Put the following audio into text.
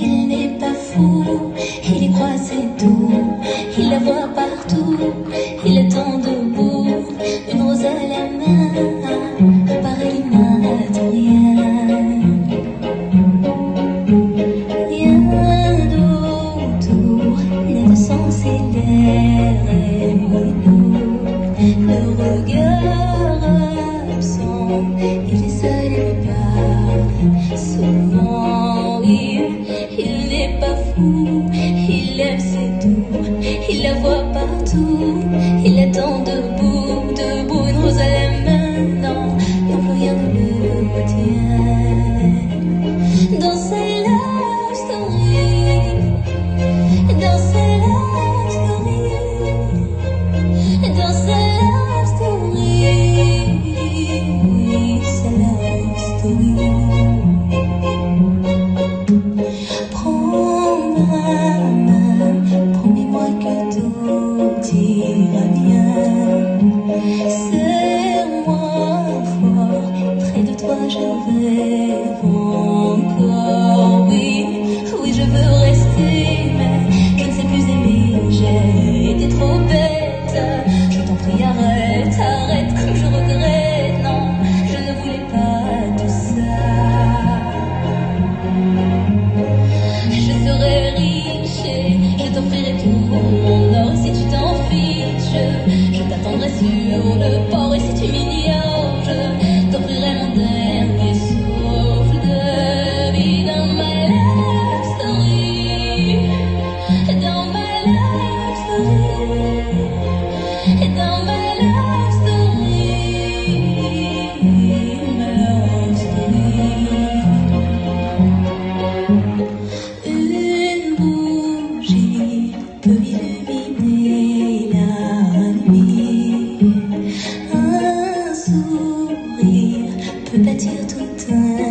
Il n'est pas fou, il y croit c'est tout. Il la voit partout, il attend debout. Une rose à la main, pareil n'a rien. Rien d'autour, ni de sens et l'air est lourd. Le regard absent, il est seul et parle souvent. Il n'est pas fou, il aime c'est tout. Il la voit partout, il attend debout, debout. Une rose à la main, non, plus rien ne le retient. Dans sa love story, dans sa love story, dans sa love story, sa love story. Prends ma main, promets-moi que tout ira bien. Serre-moi fort, près de toi je rêve encore. Oui, oui je veux rester, mais je ne sais plus aimer. J'ai été trop bête. Je t'en prie arrête, arrête comme je regrette. Non, je ne voulais pas tout ça. Je serai riche et je t'offrirai tout mon or si tu t'en fiches. Je t'attendrai sur le port et si tu m'ignores, je t'offrirai mon dernier souffle de vie. Dans ma love story, dans ma love story, dans ma love story, ma love story. Une bougie peut illuminer la nuit. Un sourire peut bâtir tout un